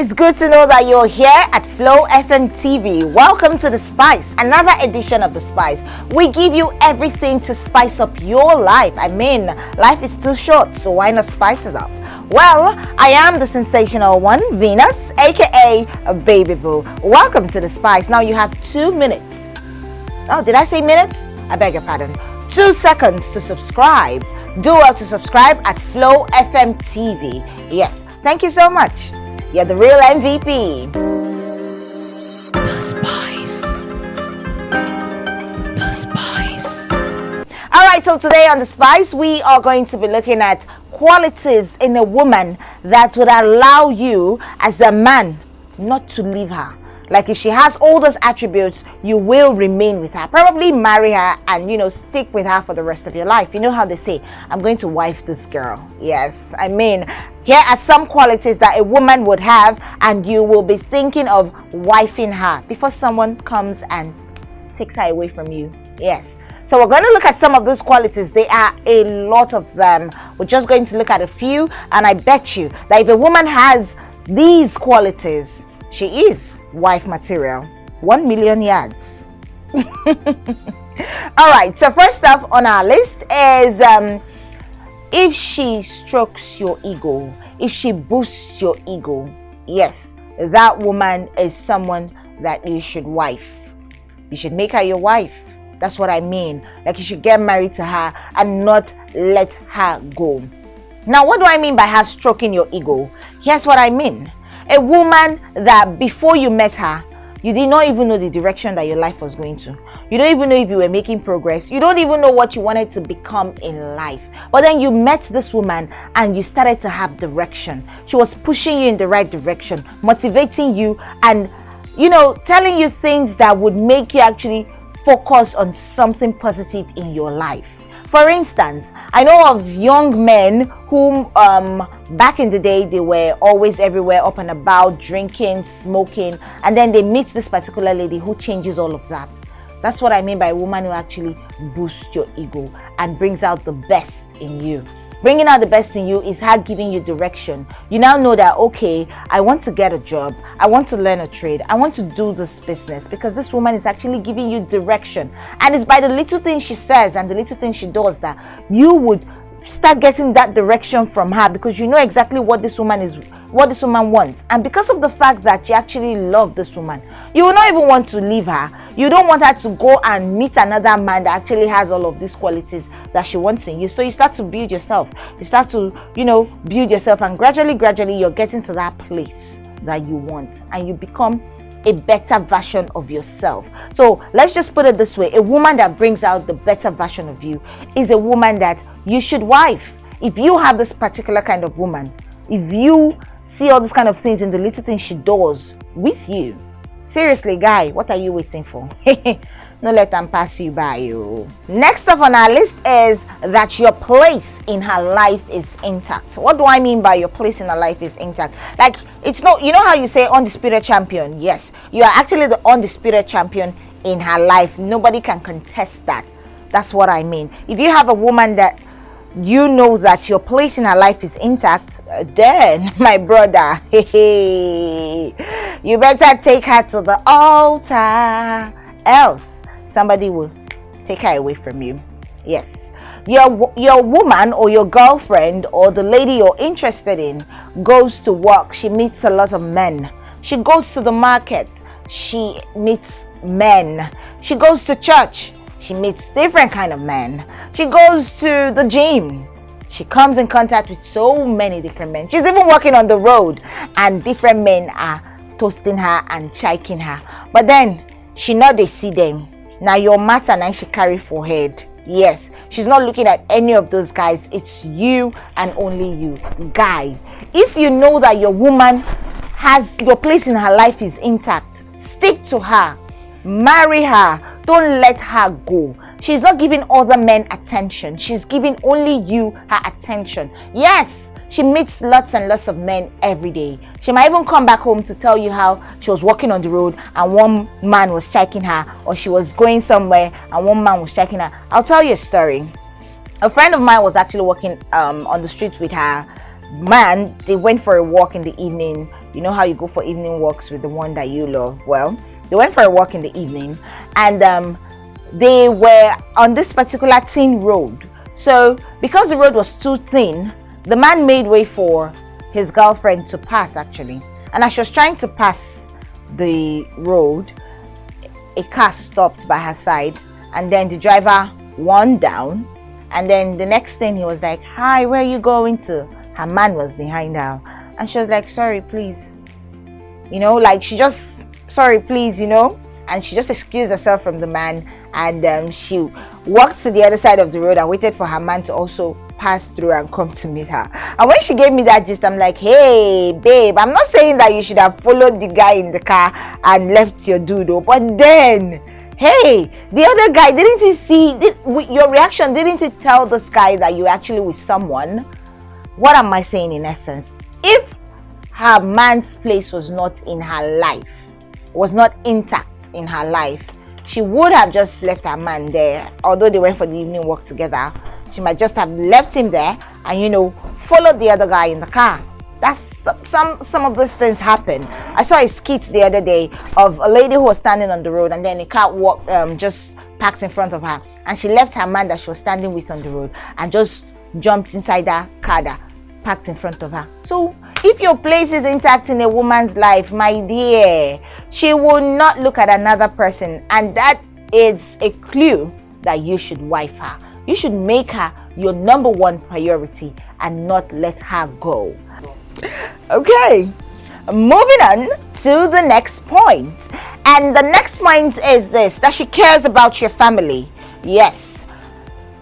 It's good to know that you're here at Flow FM TV. Welcome to The Spice, another edition of The Spice. We give you everything to spice up your life. I mean, life is too short, so why not spice it up? Well, I am the sensational one, Venus, aka Baby Boo. Welcome to The Spice. Now you have 2 minutes. Oh, did I say minutes? I beg your pardon. 2 seconds to subscribe. Do well to subscribe at Flow FM TV. Yes, thank you so much. You're the real MVP. The Spice. The Spice. All right, so today on The Spice, we are going to be looking at qualities in a woman that would allow you as a man not to leave her. Like if she has all those attributes, you will remain with her. Probably marry her and, stick with her for the rest of your life. You know how they say, I'm going to wife this girl. Yes, I mean, here are some qualities that a woman would have and you will be thinking of wifing her before someone comes and takes her away from you. Yes. So we're going to look at some of those qualities. There are a lot of them. We're just going to look at a few, and I bet you that if a woman has these qualities, she is wife material. 1 million yards. All right, so first up on our list is if she strokes your ego, if she boosts your ego, yes, that woman is someone that you should wife. You should make her your wife. That's what I mean. Like you should get married to her and not let her go. Now, what do I mean by her stroking your ego? Here's what I mean. A woman that before you met her, you did not even know the direction that your life was going to. You don't even know if you were making progress. You don't even know what you wanted to become in life. But then you met this woman and you started to have direction. She was pushing you in the right direction, motivating you and, telling you things that would make you actually focus on something positive in your life. For instance, I know of young men whom back in the day they were always everywhere up and about, drinking, smoking, and then they meet this particular lady who changes all of that. That's what I mean by a woman who actually boosts your ego and brings out the best in you. Bringing out the best in you is her giving you direction. You now know that, okay, I want to get a job. I want to learn a trade. I want to do this business because this woman is actually giving you direction. And it's by the little things she says and the little things she does that you would start getting that direction from her because you know exactly what this woman wants. And because of the fact that you actually love this woman, you will not even want to leave her. You don't want her to go and meet another man that actually has all of these qualities that she wants in you. So you start to build yourself. You start to, build yourself, and gradually you're getting to that place that you want and you become a better version of yourself. So let's just put it this way. A woman that brings out the better version of you is a woman that you should wife. If you have this particular kind of woman, if you see all these kind of things in the little things she does with you, seriously, guy, what are you waiting for? No, let them pass you by. You. Next up on our list is that your place in her life is intact. What do I mean by your place in her life is intact? Like, it's not, you know how you say undisputed champion? Yes, you are actually the undisputed champion in her life. Nobody can contest that. That's what I mean. If you have a woman that you know that your place in her life is intact, then my brother, you better take her to the altar, else somebody will take her away from you. Yes, your woman or your girlfriend or the lady you're interested in goes to work. She meets a lot of men. She goes to the market. She meets men. She goes to church. She meets different kind of men. She goes to the gym. She comes in contact with so many different men. She's even walking on the road and different men are toasting her and chiking her. But then she know they see them. Now your matter now she carry forehead. Yes, she's not looking at any of those guys. It's you and only you. Guy, if you know that your woman has your place in her life is intact, stick to her. Marry her. Don't let her go. She's not giving other men attention. She's giving only you her attention. Yes, she meets lots and lots of men every day. She might even come back home to tell you how she was walking on the road and one man was checking her, or she was going somewhere and one man was checking her. I'll tell you a story. A friend of mine was actually walking on the street with her man. They went for a walk in the evening, You know how you go for evening walks with the one that you love? Well, they went for a walk in the evening, and they were on this particular thin road. So because the road was too thin, the man made way for his girlfriend to pass, actually. And as she was trying to pass the road, a car stopped by her side, and then the driver went down. And then the next thing, he was like, "Hi, where are you going to?" Her man was behind her, and she was like, "Sorry, please," like she just, "Sorry, please," and she just excused herself from the man, and she walked to the other side of the road and waited for her man to also pass through and come to meet her. And when she gave me that gist, I'm like, "Hey babe, I'm not saying that you should have followed the guy in the car and left your dude, but then, hey, the other guy, didn't he see your reaction? Didn't it tell this guy that you actually with someone?" What am I saying in essence? If her man's place was not in her life, was not intact in her life, she would have just left her man there. Although they went for the evening walk together, she might just have left him there and followed the other guy in the car. That's some of those things happen. I saw a skit the other day of a lady who was standing on the road, and then a car just parked in front of her, and she left her man that she was standing with on the road and just jumped inside that car that parked in front of her. So if your place is intact in a woman's life, my dear, she will not look at another person, and that is a clue that you should wife her. You should make her your number one priority and not let her go. Okay, moving on to the next point. And the next point is this: that she cares about your family. Yes,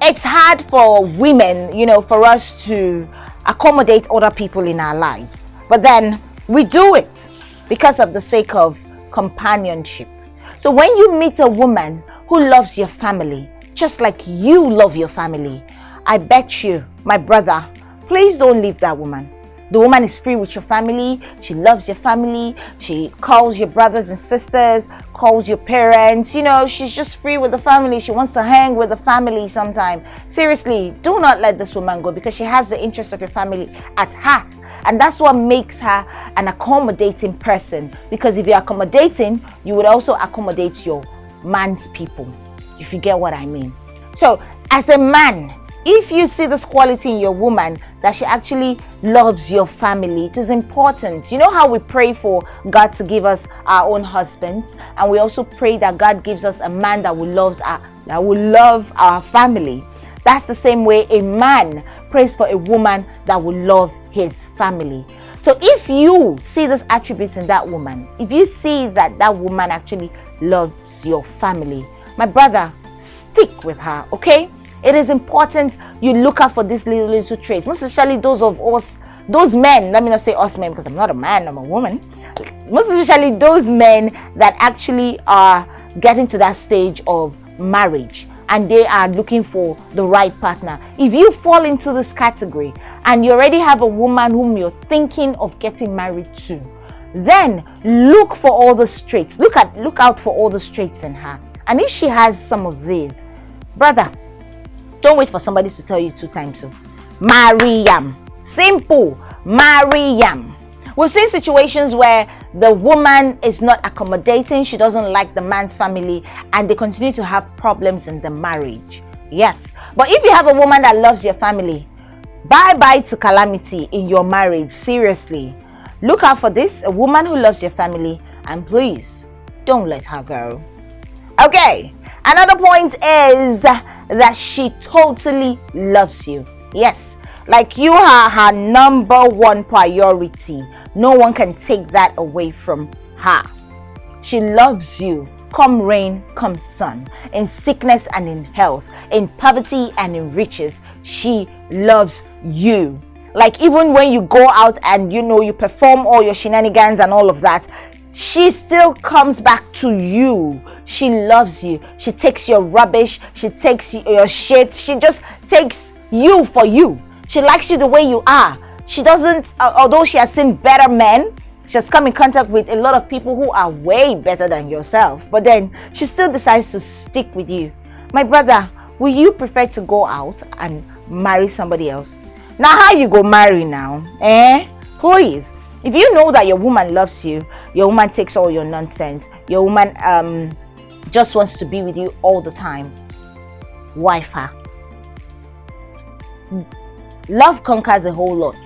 it's hard for women, for us to accommodate other people in our lives, but then we do it because of the sake of companionship. So when you meet a woman who loves your family just like you love your family, I bet you, my brother, please don't leave that woman. The woman is free with your family. She loves your family. She calls your brothers and sisters, calls your parents. She's just free with the family. She wants to hang with the family sometime. Seriously, do not let this woman go, because she has the interest of your family at heart. And that's what makes her an accommodating person. Because if you're accommodating, you would also accommodate your man's people, if you get what I mean. So as a man, if you see this quality in your woman, that she actually loves your family, it is important. You know how we pray for God to give us our own husbands, and we also pray that God gives us a man that will love our family. That's the same way a man prays for a woman that will love his family. So if you see this attributes in that woman, if you see that that woman actually loves your family, my brother, stick with her, okay? It is important you look out for these little traits, most especially those of us, those men. Let me not say us men, because I'm not a man, I'm a woman. Most especially those men that actually are getting to that stage of marriage and they are looking for the right partner. If you fall into this category and you already have a woman whom you're thinking of getting married to, then look for all the traits. Look out for all the traits in her. And if she has some of these, brother, don't wait for somebody to tell you 2 times so. Marry am. Simple. Marry am. We've seen situations where the woman is not accommodating, she doesn't like the man's family, and they continue to have problems in the marriage. Yes. But if you have a woman that loves your family, bye-bye to calamity in your marriage. Seriously. Look out for this, a woman who loves your family, and please, don't let her go. Okay. Another point is that she totally loves you. Yes, like you are her number one priority. No one can take that away from her. She loves you, come rain, come sun, in sickness and in health, in poverty and in riches. She loves you. Like even when you go out and you perform all your shenanigans and all of that, she still comes back to you. She loves you. She takes your rubbish. She takes your shit. She just takes you for you. She likes you the way you are. She doesn't, although she has seen better men, she has come in contact with a lot of people who are way better than yourself, but then she still decides to stick with you. My brother, will you prefer to go out and marry somebody else? Now, how you go marry now? Please. If you know that your woman loves you, your woman takes all your nonsense, your woman just wants to be with you all the time, wife her. Love conquers a whole lot,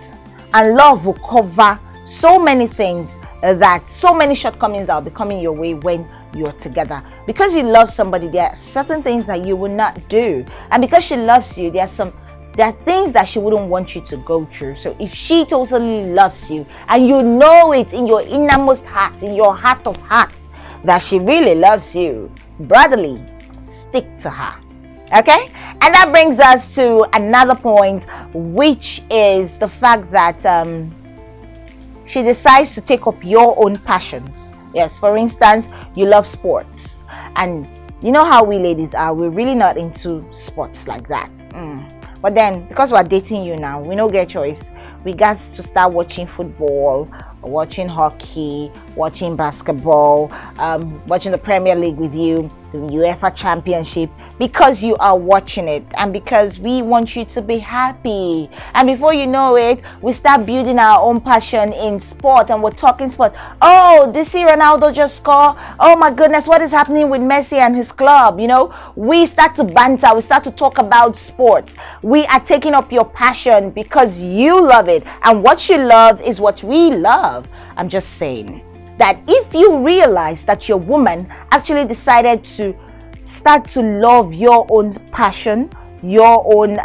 and love will cover so many things, that so many shortcomings that will be coming your way when you're together. Because you love somebody, there are certain things that you will not do, and because she loves you, there are things that she wouldn't want you to go through. So if she totally loves you and you know it in your innermost heart, in your heart of hearts, that she really loves you, brotherly, stick to her. Okay? And that brings us to another point, which is the fact that she decides to take up your own passions. Yes, for instance, you love sports, and you know how we ladies are, we're really not into sports like that. But then, because we're dating you now, we don't get choice. We got to start watching football, watching hockey, watching basketball, watching the Premier League with you, the UEFA Championship, because you are watching it and because we want you to be happy. And before you know it, we start building our own passion in sport, and we're talking sport. Oh, this year Ronaldo just scored. Oh my goodness, what is happening with Messi and his club? You know, we start to banter, we start to talk about sports. We are taking up your passion because you love it, and what you love is what we love. I'm just saying that if you realize that your woman actually decided to start to love your own passion, your own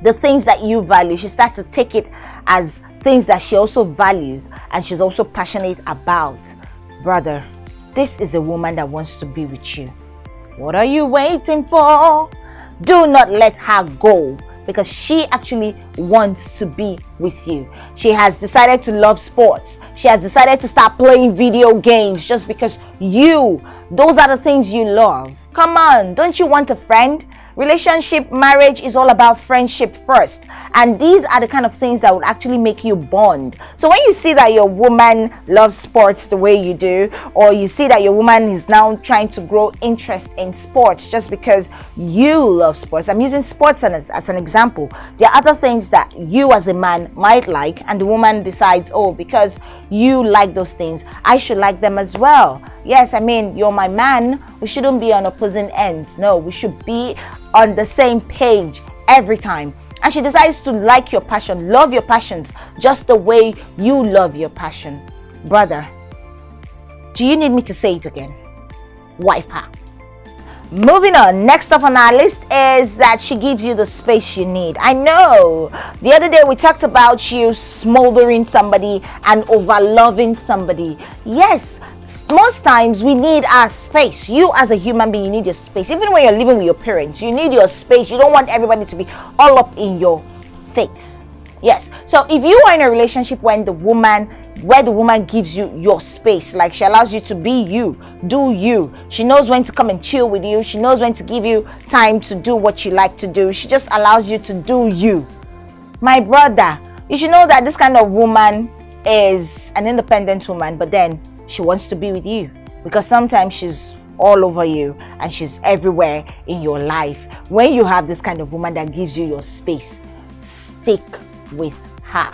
the things that you value, she starts to take it as things that she also values and she's also passionate about, brother, this is a woman that wants to be with you. What are you waiting for? Do not let her go, because she actually wants to be with you. She has decided to love sports. She has decided to start playing video games just because those are the things you love. Come on, don't you want a friend? Relationship, marriage is all about friendship first. And these are the kind of things that would actually make you bond. So when you see that your woman loves sports the way you do, or you see that your woman is now trying to grow interest in sports just because you love sports. I'm using sports as an example. There are other things that you as a man might like, and the woman decides, oh, because you like those things, I should like them as well. Yes, I mean, you're my man. We shouldn't be on opposing ends. No, we should be on the same page every time. And she decides to like your passion, love your passions, just the way you love your passion. Brother, do you need me to say it again? Wife her. Moving on, next up on our list is that she gives you the space you need. I know the other day we talked about you smoldering somebody and overloving somebody. Yes, most times we need our space. You as a human being, you need your space. Even when you're living with your parents, you need your space. You don't want everybody to be all up in your face. Yes. So if you are in a relationship where the woman gives you your space, like she allows you to be you, do you. She knows when to come and chill with you. She knows when to give you time to do what you like to do. She just allows you to do you. My brother, you should know that this kind of woman is an independent woman, but then she wants to be with you, because sometimes she's all over you and she's everywhere in your life. When you have this kind of woman that gives you your space, stick with her.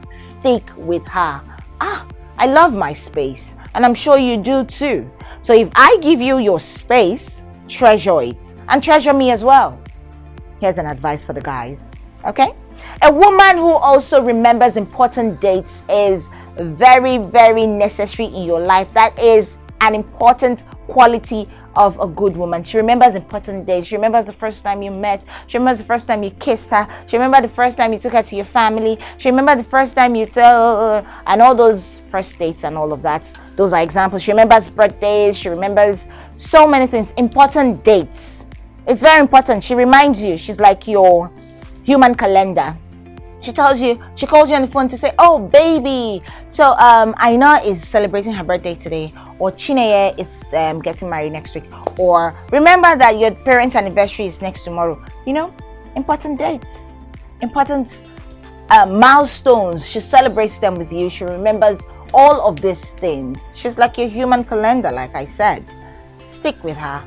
Stick with her. I love my space, and I'm sure you do too. So if I give you your space, treasure it and treasure me as well. Here's an advice for the guys, okay? A woman who also remembers important dates is very, very necessary in your life. That is an important quality of a good woman. She remembers important days. She remembers the first time you met. She remembers the first time you kissed her. She remembers the first time you took her to your family. She remembers the first time you tell her, and all those first dates and all of that. Those are examples. She remembers birthdays. She remembers so many things. Important dates. It's very important. She reminds you. She's like your human calendar. She calls you on the phone to say, oh baby, so Aina is celebrating her birthday today, or Chineye is getting married next week, or remember that your parents' anniversary is next tomorrow. You know, important dates, important milestones. She celebrates them with you. She remembers all of these things. She's like your human calendar, like I said. Stick with her.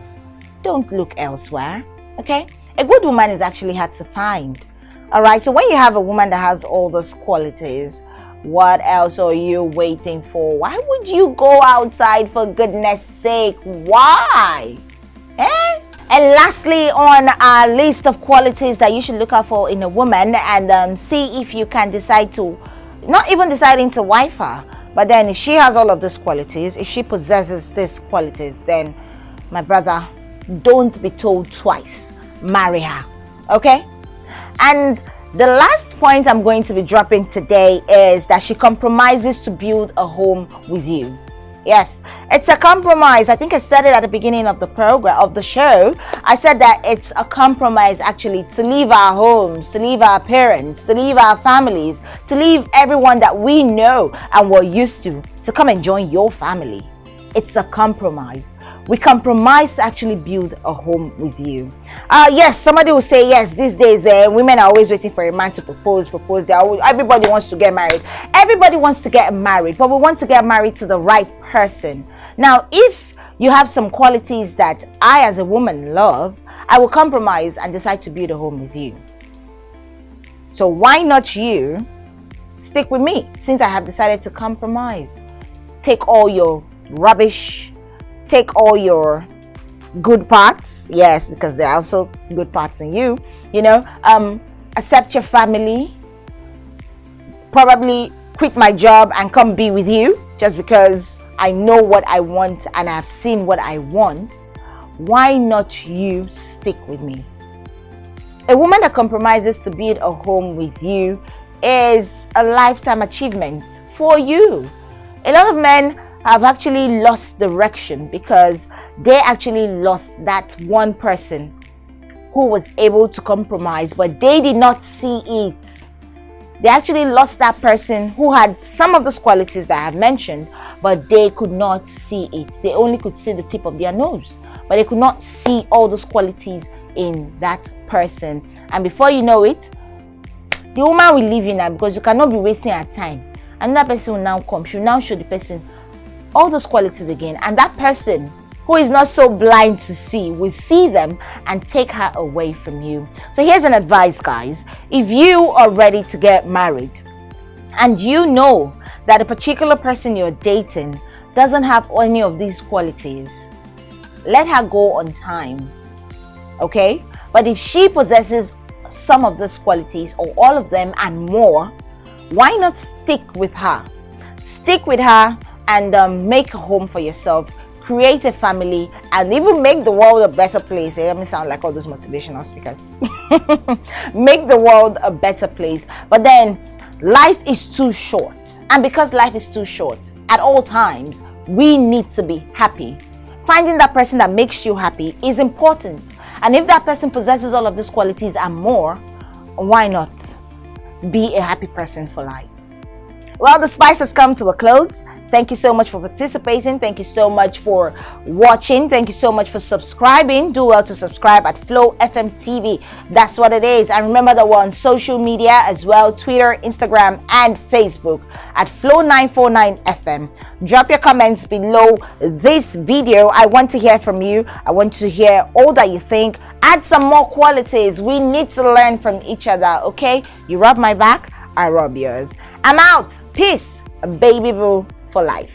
Don't look elsewhere, okay? A good woman is actually hard to find. All right, so when you have a woman that has all those qualities, What else are you waiting for? Why would you go outside, for goodness sake? Why? Eh? And lastly, on our list of qualities that you should look out for in a woman, and see if you can decide to, not even deciding to wife her, but then if she has all of these qualities, if she possesses these qualities, then my brother, don't be told twice. Marry her. Okay? And the last point I'm going to be dropping today is that she compromises to build a home with you. Yes, it's a compromise. I think I said it at the beginning of the program, of the show. I said that it's a compromise actually to leave our homes, to leave our parents, to leave our families, to leave everyone that we know and we're used to come and join your family. It's a compromise. We compromise to actually build a home with you. Yes, somebody will say, yes, these days women are always waiting for a man to propose. Everybody wants to get married. Everybody wants to get married, but we want to get married to the right person. Now, if you have some qualities that I as a woman love, I will compromise and decide to build a home with you. So why not you stick with me, since I have decided to compromise? Take all your rubbish, take all your good parts, yes, because there are also good parts in you, accept your family, probably quit my job and come be with you just because I know what I want and I've seen what I want. Why not you stick with me? A woman that compromises to build a home with you is a lifetime achievement for you. A lot of men have actually lost direction because they actually lost that one person who was able to compromise, but they did not see it. They actually lost that person who had some of those qualities that I have mentioned, but they could not see it. They only could see the tip of their nose, but they could not see all those qualities in that person. And before you know it, the woman will leave you now, because you cannot be wasting her time. Another person will now come. She will now show the person all those qualities again, and that person who is not so blind to see will see them and take her away from you. So here's an advice, guys. If you are ready to get married and you know that a particular person you're dating doesn't have any of these qualities, let her go on time. Okay? But if she possesses some of these qualities or all of them and more, why not stick with her? Stick with her and make a home for yourself, create a family, and even make the world a better place. Let me sound like all those motivational speakers. Make the world a better place. But then life is too short, and because life is too short, at all times we need to be happy. Finding that person that makes you happy is important, and if that person possesses all of these qualities and more, why not be a happy person for life? Well, the spice has come to a close. Thank you so much for participating. Thank you so much for watching. Thank you so much for subscribing. Do well to subscribe at Flow FM TV. That's what it is. And remember that we're on social media as well, Twitter, Instagram, and Facebook at Flow 949 FM. Drop your comments below this video. I want to hear from you. I want to hear all that you think. Add some more qualities. We need to learn from each other, okay? You rub my back, I rub yours. I'm out. Peace, baby boo, for life.